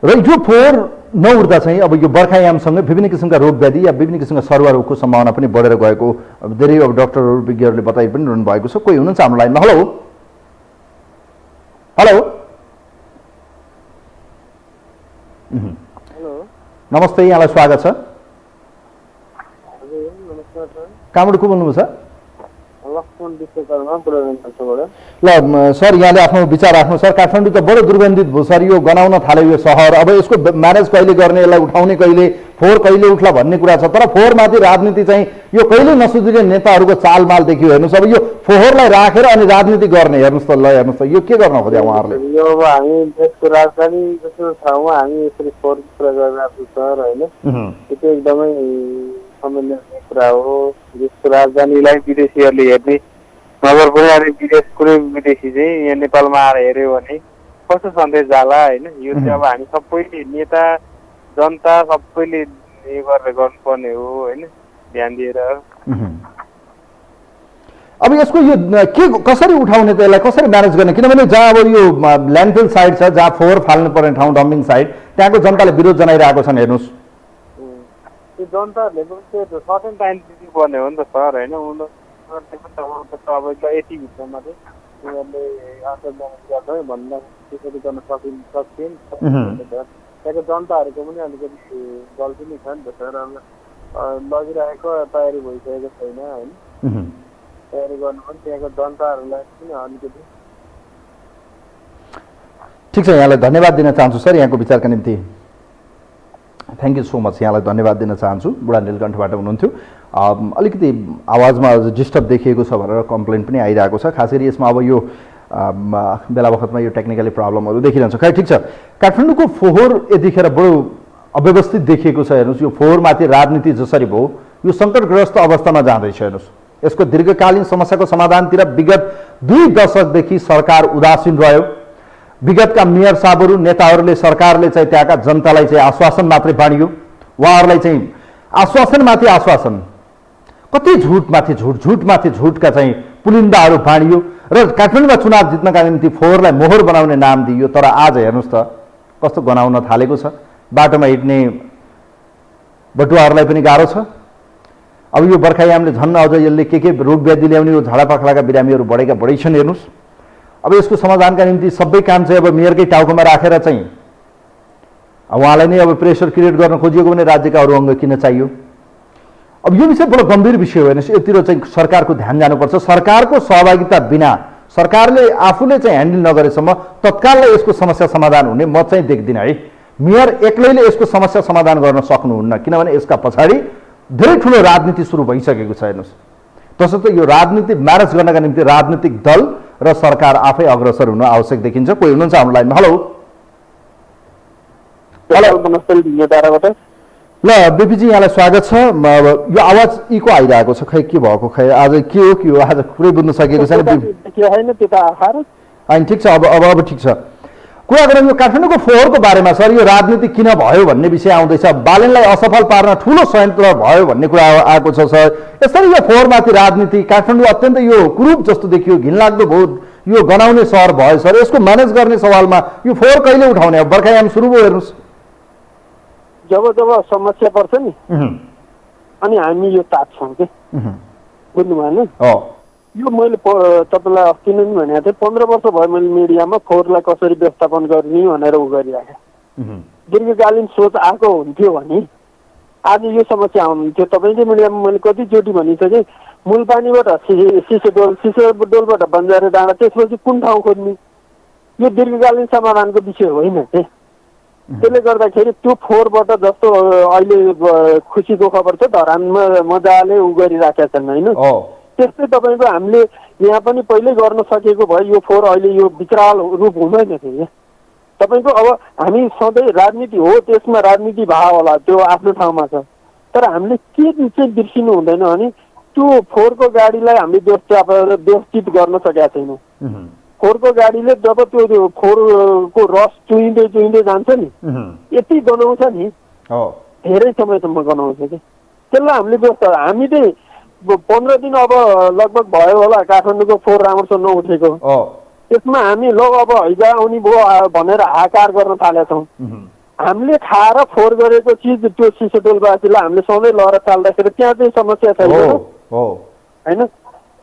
र यो फोहोर नउठ्दा चाहिँ अब यो बर्खायामसँगै विभिन्न किसिमका रोग व्याधि या विभिन्न किसिमका सरुवा रोगको सम्भावना पनि बढेर गएको धेरै अब डाक्टरहरू विज्ञहरूले बताइ पनि रहनु भएको छ। कोही हुनुहुन्छ हाम्रो लाइनमा? हेलो हेलो नमस्ते, यहाँलाई स्वागत छ। कहाँबाट को बोल्नुभएको छ?
लक्ष्मण विश्वकर्मा बुढारघाटबाट।
ल सर, यहाँले आफ्नो विचार राख्नु सर। काठमाडौँ त बडो दुर्गन्धित भयो सर, यो गनाउन थाल्यो यो सहर। अब यसको म्यानेज कहिले गर्ने, यसलाई उठाउने कहिले, फोहोर कहिले उठ्ला भन्ने कुरा छ। तर फोहोरमाथि राजनीति चाहिँ यो कहिले नसुध्रिने नेताहरूको चालमाल देखियो। हेर्नुहोस् अब यो फोहोरलाई राखेर अनि राजनीति गर्ने, हेर्नुहोस् त, ल हेर्नुहोस् त, यो के गर्न खोज्या उहाँहरूले?
यो अब हामी देशको राजधानी जस्तो ठाउँमा हामी यसरी फोहोरको कुरा गरिरहेको छ होइन, त्यो चाहिँ एकदमै सामान्य कुरा हो। देशको राजधानीलाई विदेशीहरूले हेर्ने नगर पनि अनि विदेश कुनै विदेशी चाहिँ यहाँ नेपालमा आएर हेऱ्यो भने कस्तो सन्देश जाला होइन। यो चाहिँ अब हामी सबैले नेता जनता सबैले यो गरेर गर्नुपर्ने हो होइन, ध्यान दिएर।
अब यसको यो के कसरी उठाउने त, यसलाई कसरी म्यानेज गर्ने? किनभने जहाँ अब यो ल्यान्डफिल साइड छ, जहाँ फोहोर फाल्नु पर्ने ठाउँ डम्पिङ साइड, त्यहाँको जनताले विरोध जनाइरहेको छन्। हेर्नुहोस्
त्यो जनताहरूले पनि त्यो सर्टेन टाइम दिनुपर्ने हो नि त सर होइन। उनीहरूले पनि अब यति भित्रमा चाहिँ उनीहरूले आशा गर्छ भन्दा त्यसरी गर्न सक्छन्। त्यहाँको जनताहरूको पनि अलिकति गल्ती नै छ नि त सर। लगिरहेको तयारी भइसकेको छैन होइन, तयारी गर्नु पनि त्यहाँको जनताहरूलाई पनि अलिकति।
ठिक छ, यहाँलाई धन्यवाद दिन चाहन्छु सर यहाँको विचारका निम्ति। थ्याङ्क यू सो मच, यहाँलाई धन्यवाद दिन चाहन्छु। बुढा नीलकण्ठबाट हुनुहुन्थ्यो। अलिकति आवाजमा डिस्टर्ब देखिएको छ भनेर कम्प्लेन पनि आइरहेको छ। खास गरी यसमा अब यो बेला बखतमा यो टेक्निकली प्रब्लमहरू देखिरहन्छ। खै ठिक छ, काठमाडौँको फोहोर यतिखेर बडो अव्यवस्थित देखिएको छ। हेर्नुहोस् यो फोहोरमाथि राजनीति जसरी भयो यो सङ्कटग्रस्त अवस्थामा जाँदैछ। हेर्नुहोस् यसको दीर्घकालीन समस्याको समाधानतिर विगत 2 दशकदेखि सरकार उदासीन रह्यो। विगतका मेयर साहबहरू नेताहरूले सरकारले चाहिँ त्यहाँका जनतालाई चाहिँ आश्वासन मात्रै बाँडियो। उहाँहरूलाई चाहिँ आश्वासनमाथि आश्वासन, कति झुटमाथि झुट, झुटमाथि झुटका चाहिँ पुलिन्दाहरू बाँडियो र काठमाडौँमा चुनाव जित्नका निम्ति फोहोरलाई मोहर बनाउने नाम दिइयो। तर आज हेर्नुहोस् त कस्तो गनाउन थालेको छ। बाटोमा हिँड्ने बटुवाहरूलाई पनि गाह्रो छ। अब यो बर्खायामले झन् अझ यसले के रोग व्याधि ल्याउने यो झाडापाखलाका बिरामीहरू बढेका बढै छन्। हेर्नुहोस् अब यसको समाधानका निम्ति सबै काम चाहिँ अब मेयरकै टाउकोमा राखेर चाहिँ उहाँलाई नै अब प्रेसर क्रिएट गर्न खोजिएको भने राज्यका अरू अङ्ग किन चाहियो? अब यो विषय बडो गम्भीर विषय हो। हेर्नुहोस् यतिर चाहिँ सरकारको ध्यान जानुपर्छ। सरकारको सहभागिता बिना, सरकारले आफूले चाहिँ ह्यान्डल नगरेसम्म तत्काललाई यसको समस्या समाधान हुने म चाहिँ देख्दिनँ है। मेयर एक्लैले यसको समस्या समाधान गर्न सक्नुहुन्न, किनभने यसका पछाडि धेरै ठुलो राजनीति सुरु भइसकेको छ। हेर्नुहोस् तसर्थ यो राजनीति म्यानेज गर्नका निम्ति राजनीतिक दल र सरकार आफै अग्रसर हुन आवश्यक देखिन्छ। कोही हुनुहुन्छ हाम्रो लाइनमा? हेलो
नमस्ते।
ल बिपीजी यहाँलाई स्वागत छ। यो आवाज इको आइरहेको छ, खै के भएको? खै आज के हो आज पुरै बुझ्न सकेको छैन। ठिक छ, अब ठिक छ। कुरा गरौँ यो काठमाडौँको फोहोरको बारेमा सर। यो राजनीति किन भयो भन्ने विषय आउँदैछ। बालेनलाई असफल पार्न ठुलो षड्यन्त्र भयो भन्ने कुरा आएको छ सर। यसरी यो फोहोरमाथि राजनीति काठमाडौँ अत्यन्त यो कुरूप जस्तो देखियो, घिनलाग्दो भयो, यो गनाउने सहर भयो सर। यसको म्यानेज गर्ने सवालमा यो फोहोर कहिले उठाउने? अब बर्खायाम सुरु भयो। हेर्नुहोस्
जब जब समस्या पर्छ नि अनि हामी यो तात्छौँ के, बुझ्नु भएन? यो मैले तपाईँलाई अस्ति नै भनेको थिएँ, 15 वर्ष भयो मैले मिडियामा फोहोरलाई कसरी व्यवस्थापन गर्ने भनेर उ गरिराखेँ। दीर्घकालीन सोच आएको हुन्थ्यो भने आज यो समस्या आउनुहुन्थ्यो। तपाईँले मिडियामा मैले कतिचोटि भनिसकेँ, मूलपानीबाट सिसेडोलबाट बन्जारे डाँडा, त्यसपछि कुन ठाउँ खोज्ने? यो दीर्घकालीन समाधानको विषय होइन के। त्यसले गर्दाखेरि त्यो फोहोरबाट जस्तो अहिले खुसीको खबर छ, धरानमा मजाले उ गरिराखेका छन् होइन। त्यस्तै तपाईँको हामीले यहाँ पनि पहिल्यै गर्न सकेको भए यो फोहोर अहिले यो विकराल रूप हुँदैन थियो। तपाईँको अब हामी सधैँ राजनीति हो, त्यसमा राजनीति भाव होला, त्यो आफ्नो ठाउँमा छ। तर हामीले के चाहिँ बिर्सिनु हुँदैन भने त्यो फोहोरको गाडीलाई हामीले व्यवस्थित गर्न सकेका छैनौँ। फोहोरको गाडीले जब त्यो फोहोरको रस चुहिँदै जान्छ नि, यति गनाउँछ नि, धेरै समयसम्म गनाउँछ कि। त्यसलाई हामीले व्यवस्था, हामी चाहिँ 15 दिन अब लगभग भयो होला काठमाडौँको फोहोर राम्रोसँग नउठेको। त्यसमा हामी अब हैजा आउने भयो भनेर हाकार गर्न थालेका छौँ। हामीले खाएर फोहोर गरेको चिज त्यो सिसेटोलवासीलाई हामीले सधैँ लहर चाल्दाखेरि त्यहाँ चाहिँ समस्या छैन होइन।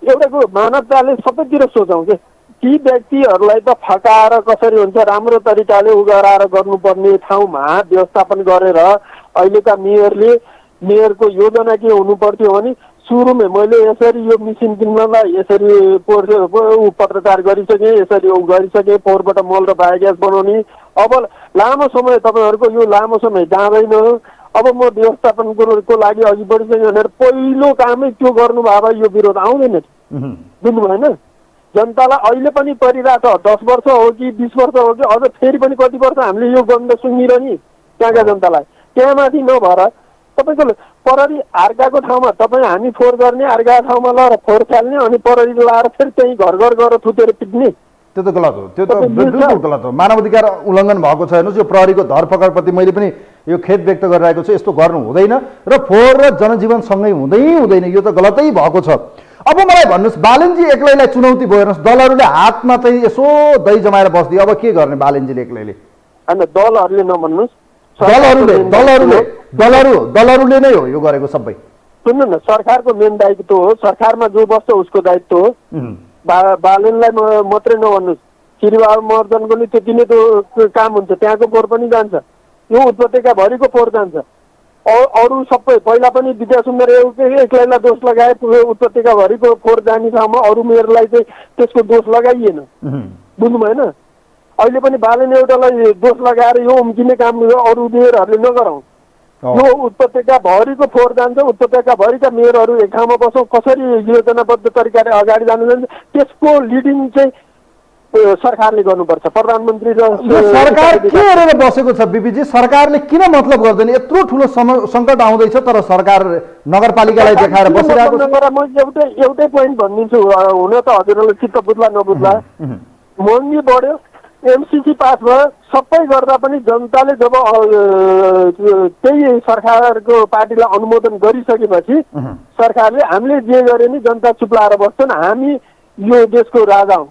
एउटाको मानवताले सबैतिर सोचौँ कि ती व्यक्तिहरूलाई त फकाएर कसरी हुन्छ राम्रो तरिकाले उ गराएर गर्नुपर्ने ठाउँमा व्यवस्थापन गरेर अहिलेका मेयरको योजना के हुनु पर्थ्यो भने सुरुमै मैले यसरी यो मिसिन किन्नलाई यसरी पत्रचार गरिसकेँ, यसरी गरिसकेँ, फोहोरबाट मल र बायोग्यास बनाउने। अब लामो समय तपाईँहरूको यो लामो समय जाँदैन। अब म व्यवस्थापनको लागि अघि बढिसकेँ भनेर पहिलो कामै त्यो गर्नुभयो भए यो विरोध आउँदैन, बुझ्नु भएन? जनतालाई अहिले पनि परिरहेको छ, 10 वर्ष हो कि 20 वर्ष हो कि अझ फेरि पनि कति वर्ष हामीले यो गन्ध सुँगिरहने त्यहाँका जनतालाई। त्यहाँमाथि नभएर तपाईँको प्रहरी अर्काको ठाउँमा तपाईँ हामी फोहोर गर्ने, अर्काको ठाउँमा लगाएर फोहोर फाल्ने, अनि प्रहरी लगाएर फेरि त्यहीँ घर घर गएर थुतेर पिट्ने,
त्यो त गलत हो। त्यो त बिल्कुल गलत हो। मानवाधिकार उल्लङ्घन भएको छ। हेर्नुहोस्, यो प्रहरीको धरपकडप्रति मैले पनि यो खेद व्यक्त गरिरहेको छु। यस्तो गर्नु हुँदैन र फोहोर र जनजीवन सँगै हुँदैन, यो त गलतै भएको छ। अब मलाई भन्नुहोस्, बालेनजी एक्लैलाई चुनौती भयो। हेर्नुहोस्, दलहरूले हातमा चाहिँ यसो दही जमाएर बस्दियो, अब के गर्ने बालेनजीले एक्लैले?
होइन, दलहरूले नभन्नुहोस्,
दलहरूले नै हो यो गरेको सबै।
सुन्नु न, सरकारको मेन दायित्व हो, सरकारमा जो बस्छ उसको दायित्व हो। बालेनलाई मात्रै नभन्नुहोस्, श्रीबाबु महर्जनको नि त्यति नै त्यो काम हुन्छ, त्यहाँको फोहोर पनि जान्छ, यो उपत्यकाभरिको फोहोर जान्छ। अरू सबै पहिला पनि विद्या सुन्दर एक्लैलाई दोष लगाए, उपत्यकाभरिको फोहोर जाने ठाउँमा अरू मेयरलाई चाहिँ त्यसको दोष लगाइएन, बुझ्नु भएन? अहिले पनि बालेन एउटालाई दोष लगाएर यो उम्किने काम अरू मेयरहरूले नगरौँ। यो उपत्यकाभरिको फोहोर जान्छ, उपत्यकाभरिका मेयरहरू एक ठाउँमा बसौँ, कसरी योजनाबद्ध तरिकाले अगाडि जानु जान्छ त्यसको लिडिङ चाहिँ सरकारले गर्नुपर्छ। प्रधानमन्त्री र
सरकार के गरेर बसेको छ बिपीजी? सरकारले किन मतलब गर्दैन? यत्रो ठुलो सङ्कट आउँदैछ तर सरकार नगरपालिकालाई देखाएर बसिरहेको छ।
म एउटै पोइन्ट भनिदिन्छु, हुन त हजुरहरूले चित्त बुझ्ला नबुझ्ला, महँगी बढ्यो, एमसिसी पास भयो, सबै गर्दा पनि जनताले जब त्यही सरकारको पार्टीलाई अनुमोदन गरिसकेपछि सरकारले हामीले जे गरे नि जनता चुप्लाएर बस्छन्, हामी यो देशको राजा हौँ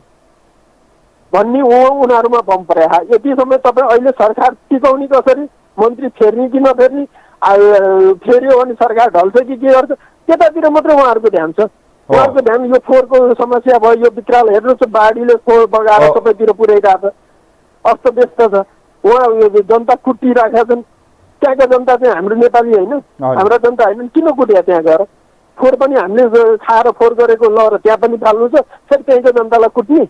भन्ने उनीहरूमा बम पर्या। यति समय तपाईँ अहिले सरकार टिकाउने कसरी, मन्त्री फेर्ने कि नफेर्ने, फेर्यो भने सरकार ढल्छ कि के गर्छ, त्यतातिर मात्रै उहाँहरूको ध्यान छ। उहाँहरूको ध्यान यो फोहोरको समस्या भयो, यो विकराल हेर्नुहोस्, बाढीले फोहोर बगाएर सबैतिर पुर्याइरहेको छ, अस्तव्यस्त छ। उहाँ जनता कुटिरहेका छन्। त्यहाँका जनता चाहिँ हाम्रो नेपाली होइन, हाम्रा जनता होइन, किन कुट्या त्यहाँ गएर? फोहोर पनि हामीले खाएर फोहोर गरेको ल र त्यहाँ पनि फाल्नु छ, फेरि त्यहीँको जनतालाई कुट्ने?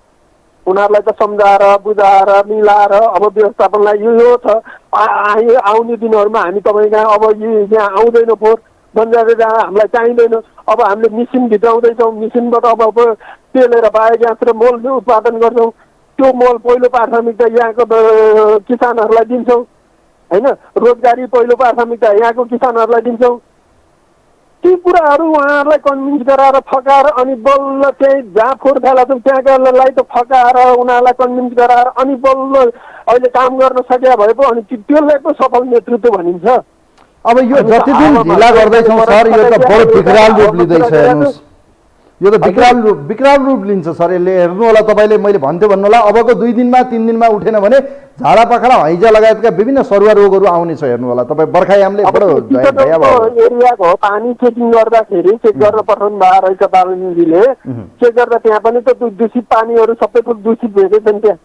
उनीहरूलाई त सम्झाएर बुझाएर मिलाएर अब व्यवस्थापनलाई यो छ। आउने दिनहरूमा हामी तपाईँ कहाँ अब यहाँ आउँदैन फोहोर, बन्जारे जहाँ हामीलाई चाहिँदैन। अब हामीले मिसिन भित्राउँदैछौँ, मिसिनबाट अब तेलेर बायोग्यास र मल उत्पादन गर्छौँ। त्यो मल पहिलो प्राथमिकता यहाँको किसानहरूलाई दिन्छौँ, होइन? रोजगारी पहिलो प्राथमिकता यहाँको किसानहरूलाई दिन्छौँ। ती कुराहरू उहाँहरूलाई कन्भिन्स गराएर फकाएर अनि बल्ल चाहिँ जहाँ फोहोर फालेछौँ त्यहाँकालाई त फकाएर उनीहरूलाई कन्भिन्स गराएर अनि बल्ल अहिले काम गर्न सकिया भए पो अनि त्यसलाई पो सफल नेतृत्व भनिन्छ।
अब यो जति दिन ढिला गर्दैछौँ सर, यो त बडो विकराल रूप लिँदैछ। हेर्नुहोस्, यो त विकराल रूप लिन्छ सर। यसले हेर्नु होला, तपाईँले मैले भन्थेँ भन्नु होला, अबको 2 दिनमा 3 दिनमा उठेन भने झाडा पखाला हैजा लगायतका विभिन्न सरुवा रोगहरू आउनेछ। हेर्नु होला तपाईँ, बर्खायामले बडो
एरियाको पानी चेकिङ गर्दाखेरि चेक गर्न पठाउनु भएको रहेछ बालनजीले। चेक गर्दा त्यहाँ पनि त दूषित पानीहरू सबै थोक दूषित भएकै छन् त्यहाँ।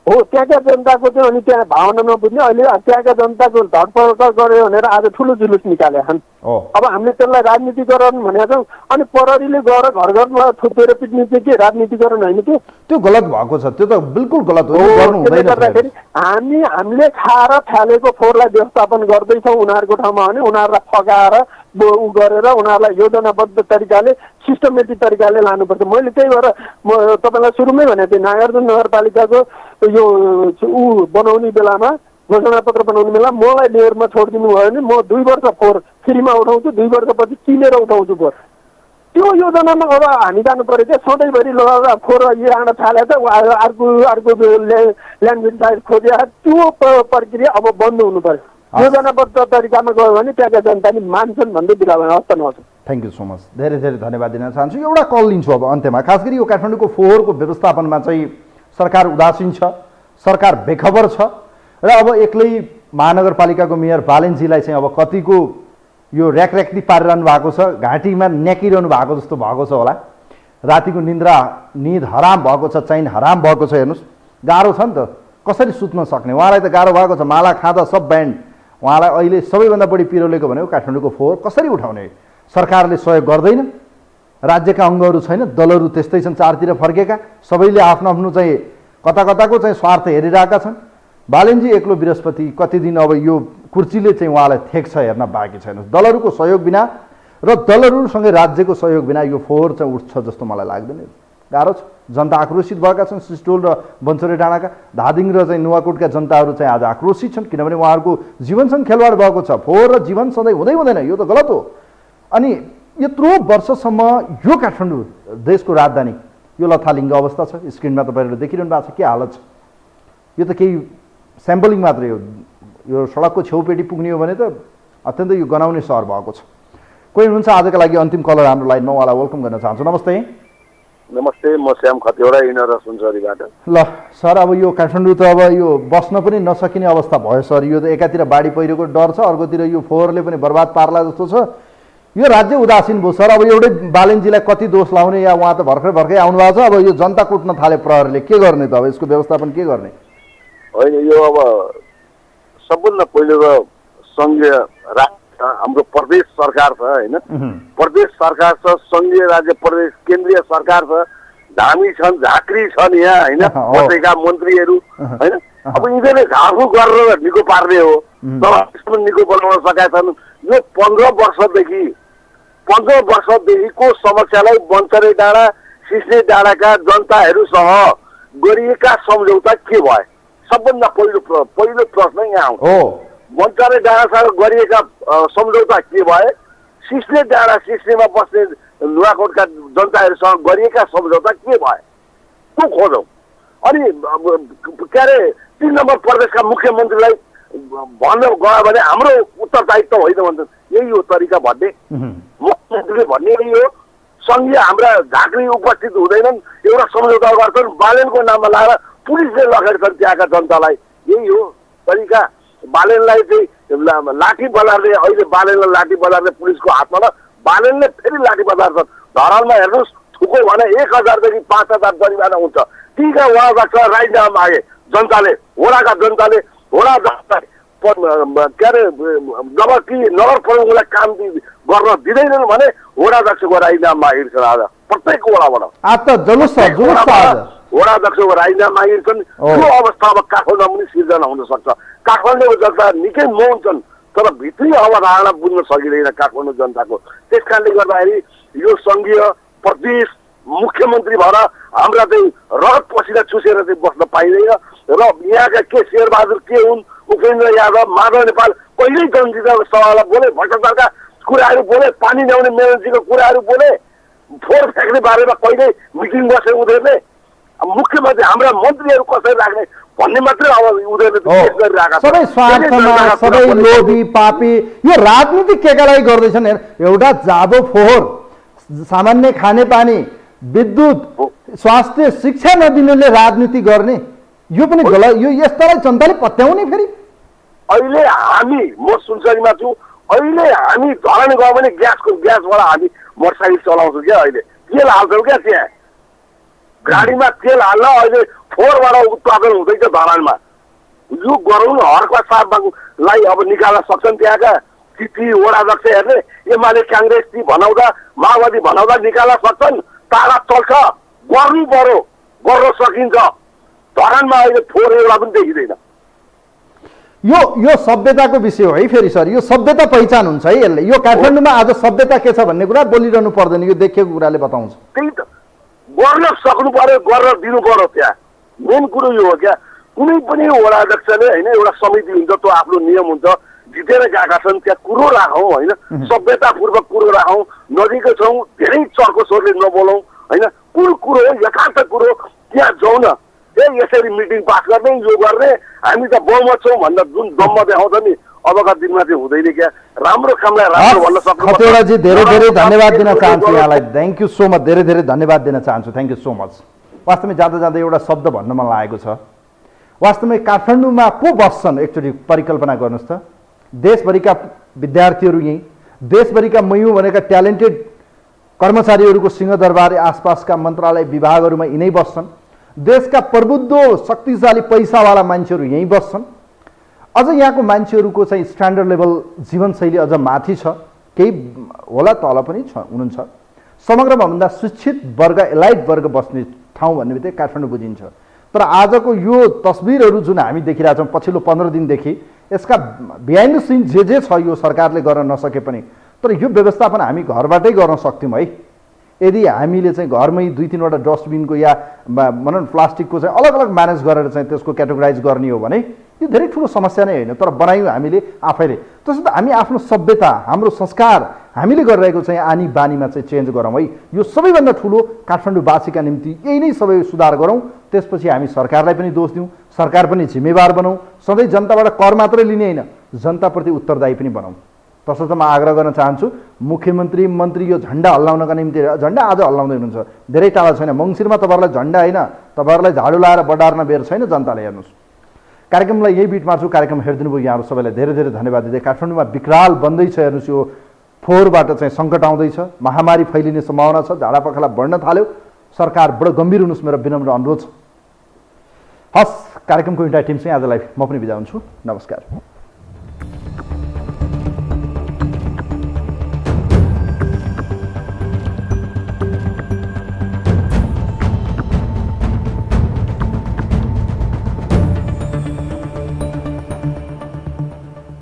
हो, त्यहाँका जनताको चाहिँ अनि त्यहाँ भावना नबुझ्ने, अहिले त्यहाँका जनताको धरपकड गर्यो भनेर आज ठुलो जुलुस निकाले छन्। अब हामीले त्यसलाई राजनीतिकरण भनेका छौँ। अनि प्रहरीले गएर घर घरमा थुतेर पिट्ने चाहिँ के राजनीतिकरण होइन? त्यो
गलत भएको छ, त्यो त बिल्कुल गलत हो।
त्यसले गर्दाखेरि हामीले खाएर फालेको फोहोरलाई व्यवस्थापन गर्दैछौँ उनीहरूको ठाउँमा भने उनीहरूलाई फगाएर उ गरेर उनीहरूलाई योजनाबद्ध तरिकाले सिस्टमेटिक तरिकाले लानुपर्छ। मैले त्यही भएर म तपाईँलाई सुरुमै भनेको थिएँ, नागार्जुन नगरपालिकाको यो ऊ बनाउने बेलामा, घोषणापत्र बनाउने बेला मलाई लेयरमा छोडिदिनु भयो भने म 2 वर्ष फोहोर फ्रीमा उठाउँछु, 2 वर्षपछि किनेर उठाउँछु फोहोर। त्यो योजनामा अब हामी जानु पऱ्यो क्या, सधैँभरि लगेर फोहोर यहाँ थाले त अर्को ल्यान्डफिल साइड खोजे, त्यो प्रक्रिया अब बन्द हुनु पऱ्यो। योजनाबद्ध तरिकामा गयो भने त्यहाँका जनताले मान्छन् भन्दै बिदा भयो। हस्त नहोस्।
थ्याङ्क यू सो मच, धेरै धेरै धन्यवाद दिन चाहन्छु। एउटा कल लिन्छु अब अन्त्यमा। खास गरी यो काठमाडौँको फोहोरको व्यवस्थापनमा चाहिँ सरकार उदासीन छ, सरकार बेखबर छ र अब एक्लै महानगरपालिकाको मेयर बालेनजीलाई चाहिँ अब कतिको यो र्याकर्याक्ती पारिरहनु भएको छ, घाँटीमा न्याकिरहनु भएको जस्तो भएको छ होला। रातिको निद हराम भएको छ, चैन हराम भएको छ। हेर्नुहोस्, गाह्रो छ नि त, कसरी सुत्न सक्ने? उहाँलाई त गाह्रो भएको छ, माला खाँदा सब ब्यान्ड। उहाँलाई अहिले सबैभन्दा बढी पिरोलेको भनेको काठमाडौँको फोहोर कसरी उठाउने? सरकारले सहयोग गर्दैन, राज्यका अङ्गहरू छैन, दलहरू त्यस्तै छन्, चारतिर फर्केका, सबैले आफ्नो आफ्नो चाहिँ कता कताको चाहिँ स्वार्थ हेरिरहेका छन्। बालेनजी एक्लो बृहस्पति कति दिन अब यो कुर्सीले चाहिँ उहाँलाई थेक्छ हेर्न बाँकी छैन। दलहरूको सहयोग बिना र दलहरूसँगै राज्यको सहयोग बिना यो फोहोर चाहिँ उठ्छ जस्तो मलाई लाग्दैन। गाह्रो छ। जनता आक्रोशित भएका छन्। सिस्टोल र बन्सोरे डाँडाका, धादिङ र चाहिँ नुवाकोटका जनताहरू चाहिँ आज आक्रोशित छन्, किनभने उहाँहरूको जीवनसँग खेलवाड भएको छ। फोहोर र जीवन सधैँ हुँदै हुँदैन, यो त गलत हो। अनि यत्रो वर्षसम्म यो काठमाडौँ देशको राजधानी यो लथालिङ्ग अवस्था छ। स्क्रिनमा तपाईँहरूले देखिरहनु भएको छ के हालत छ। यो त केही स्याम्पलिङ मात्रै हो। यो सडकको छेउपेटी पुग्ने हो भने त अत्यन्तै यो गनाउने सहर भएको छ। कोही हुनुहुन्छ आजका लागि अन्तिम कलर हाम्रो लाइनमा, उहाँलाई वेलकम गर्न चाहन्छु। नमस्ते।
नमस्ते, म श्याम खतिवडा इनर सुनसरीबाट।
ल सर, अब यो काठमाडौँ त अब यो बस्न पनि नसकिने अवस्था भयो सर। यो त एकातिर बाढी पहिरोको डर छ, अर्कोतिर यो फोहोरले पनि बर्बाद पार्ला जस्तो छ। यो राज्य उदासीन भयो सर। अब एउटै बालेनजीलाई कति दोष लाउने, या उहाँ त भर्खरै आउनुभएको छ, अब यो जनता कुट्न थाले प्रहरीले, के गर्ने त अब यसको व्यवस्थापन के गर्ने?
होइन, यो अब सबभन्दा पहिलो त सङ्घीय हाम्रो प्रदेश सरकार छ होइन, प्रदेश सरकार छ, सङ्घीय राज्य प्रदेश केन्द्रीय सरकार छ, धामी छन्, झाँक्री छन् यहाँ होइन, बसेका मन्त्रीहरू होइन। अब यिनीहरूले झाँक्रू गरेर निको पार्ने हो, तर निको बनाउन सकेका छन्। यो 15 वर्षदेखिको समस्यालाई बन्सरे डाँडा सिस्ने डाँडाका जनताहरूसँग गरिएका सम्झौता के भए? सबभन्दा पहिलो प्रश्न यहाँ आउँछ। बन्सरे डाँडासँग गरिएका सम्झौता के भए? सिस्ने डाँडा सिस्नेमा बस्ने नुवाकोटका जनताहरूसँग गरिएका सम्झौता के भए? त्यो खोजौँ। अनि के अरे 3 नम्बर प्रदेशका मुख्यमन्त्रीलाई भन्न गयो भने हाम्रो उत्तरदायित्व होइन भन्छन्। यही हो तरिका भन्ने। मुख्यमन्त्रीले भन्ने यही हो। सङ्घीय हाम्रा झाँक्री उपस्थित हुँदैनन्, एउटा सम्झौता गर्छन्, बालेनको नाममा लगाएर पुलिसले लगेछन् त्यहाँका जनतालाई। यही हो तरिका। बालेनलाई चाहिँ लाठी बजारले, अहिले बालेनलाई लाठी बजारले पुलिसको हातमा र बालेनले फेरि लाठी बजार छन्। धरानमा हेर्नुहोस्, थुको भने 1000देखि 5000 जरिवाना हुन्छ। टीका वडाका राजीनामा मागे जनताले, वडाका जनताले, वडा के अरे जब कि नगर प्रमुखलाई काम गर्न दिँदैनन् भने वडाध्यक्षको राजीनामा मागिन्छ। आज प्रत्येक वडाबाट वडाध्यक्षको राजीनामा मागिन्छन्। त्यो अवस्थामा काठमाडौँ पनि सिर्जना हुन सक्छ। काठमाडौँको जनता निकै मौन छन्, तर भित्री अवधारणा बुझ्न सकिँदैन काठमाडौँ जनताको। त्यस कारणले गर्दाखेरि यो सङ्घीय प्रदेश मुख्यमन्त्री भएर हाम्रा चाहिँ रगत पसिना चुसेर चाहिँ बस्न पाइँदैन। र यहाँका के शेरबहादुर के हुन्, उपेन्द्र यादव, माधव नेपाल कहिल्यै जनता सभालाई बोले, भ्रष्टाचारका कुराहरू बोले, पानी ल्याउने मेहनतीको कुराहरू बोले, फोहोर फ्याँक्ने बारेमा कहिल्यै मिटिङ बसे उनीहरूले। मुख्यमन्त्री हाम्रा मन्त्रीहरू कसरी राख्ने भन्ने मात्रै अब उनीहरूले गरिरहेका छन्।
सबै स्वार्थमा, सबै लोभी पापी यो राजनीति केका लागि गर्दैछन्? एउटा जादो फोहोर, सामान्य खानेपानी, विद्युत, स्वास्थ्य, शिक्षा नदिनेले राजनीति गर्ने, यो पनि गलत। यो यस्तालाई जनताले पत्याउने फेरि।
अहिले हामी, म सुनसरीमा छु, अहिले हामी धरान गयो भने ग्यासबाट हामी मोटरसाइकल चलाउँछौँ क्या। अहिले तेल हाल्छौँ क्या, त्यहाँ गाडीमा तेल हाल्न अहिले फोहोरबाट उत्पादन हुँदैछ धरानमा। यो गरौँ हरका साथलाई अब निकाल्न सक्छन् त्यहाँका ती वडाध्यक्ष हेर्ने। एमाले काङ्ग्रेस ती भनाउँदा, माओवादी भनाउँदा निकाल्न सक्छन्। तारा चल्छ, गर्नु पर्यो, गर्न सकिन्छ। धरानमा अहिले फोहोर एउटा पनि देखिँदैन।
यो सभ्यताको विषय हो है फेरि सर। यो सभ्यता पहिचान हुन्छ है यसले। यो काठमाडौँमा आज सभ्यता के छ भन्ने कुरा बोलिरहनु पर्दैन, यो देखेको कुराले बताउँछ।
त्यही त गर्न सक्नु पर्यो, गरेर दिनु पर्यो। त्यहाँ मेन कुरो यो हो क्या, कुनै पनि वडाध्यक्षले होइन एउटा समिति हुन्छ, त्यो आफ्नो नियम हुन्छ, जितेर गएका छन्, त्यहाँ कुरो राखौँ होइन, सभ्यतापूर्वक कुरो राखौँ। नजिकै छौँ, धेरै चर्को स्वरले नबोलौँ होइन, कुन कुरो हो यथार्थ कुरो त्यहाँ जाउँ न। यसरी मिटिङ पास गर्ने, यो गर्ने, हामी त बहुमत छौँ भन्दा जुन दम्म देखाउँछ नि, अबका दिनमा चाहिँ हुँदैन क्या। राम्रो कामलाई राम्रो भन्न सक्नु।
खतिवडाजी धेरै धेरै धन्यवाद दिन चाहन्छु यहाँलाई। थ्याङ्क यू सो मच, धेरै धेरै धन्यवाद दिन चाहन्छु। Thank you so much. वास्तवमै जाँदा जाँदा एउटा शब्द भन्न मन लागेको छ। वास्तवमै काठमाडौँमा को बस्छन् एकचोटि परिकल्पना गर्नुहोस् त। देशभरिका विद्यार्थीहरू यहीँ, देशभरिका मयौँ भनेका ट्यालेन्टेड कर्मचारीहरूको सिंहदरबार आसपासका मन्त्रालय विभागहरूमा यिनै बस्छन्। देशका प्रबुद्ध शक्तिशाली पैसावाला मान्छेहरू यहीँ बस्छन्। अझ यहाँको मान्छेहरूको चाहिँ स्ट्यान्डर्ड लेभल जीवनशैली अझ माथि छ। केही होला तल पनि हुनुहुन्छ समग्रमा भन्दा शिक्षित वर्ग एलाइट वर्ग बस्ने ठाउँ भन्ने बित्तिकै काठमाडौँ बुझिन्छ। तर आजको यो तस्बिरहरू जुन हामी देखिरहेछौँ पछिल्लो 15 दिनदेखि यसका बिहाइन्ड द सिन जे छ यो सरकारले गर्न नसके पनि तर यो व्यवस्थापन हामी घरबाटै गर्न सक्थ्यौँ है। यदि हामीले चाहिँ घरमै 2-3वटा डस्टबिनको या भनौँ न प्लास्टिकको चाहिँ अलग अलग म्यानेज गरेर चाहिँ त्यसको क्याटेगोराइज गर्ने हो भने यो धेरै ठुलो समस्या नै होइन। तर बनायौँ हामीले आफैले। त्यसो त हामी आफ्नो सभ्यता हाम्रो संस्कार हामीले गरिरहेको चाहिँ आनी बानीमा चाहिँ चेन्ज गरौँ है। यो सबैभन्दा ठुलो काठमाडौँवासीका निम्ति यही नै सबै सुधार गरौँ। त्यसपछि हामी सरकारलाई पनि दोष दिउँ, सरकार पनि जिम्मेवार बनाऊँ, सधैँ जनताबाट कर मात्रै लिने होइन जनताप्रति उत्तरदायी पनि बनाऊँ। तसर्थ म आग्रह गर्न चाहन्छु मुख्यमन्त्री मन्त्री यो झन्डा हल्लाउनका निम्ति झन्डा आज हल्लाउँदै हुनुहुन्छ धेरै टाढा छैन मङ्सिरमा तपाईँहरूलाई झन्डा होइन तपाईँहरूलाई झाडु लाएर बढार्न बेर छैन जनताले हेर्नुहोस्। कार्यक्रमलाई यही बिट मार्छु। कार्यक्रम हेरिदिनु भयो यहाँहरू सबैलाई धेरै धेरै धन्यवाद दिँदै काठमाडौँमा विकराल बन्दैछ हेर्नुहोस् यो फोहोरबाट चाहिँ सङ्कट आउँदैछ महामारी फैलिने सम्भावना छ झाडापखाला बढ्न थाल्यो सरकार बडो गम्भीर हुनुहोस् मेरो विनम्र अनुरोध छ। हस् कार्यक्रमको इन्टायर टिम चाहिँ आजलाई म पनि बिदा हुन्छु नमस्कार।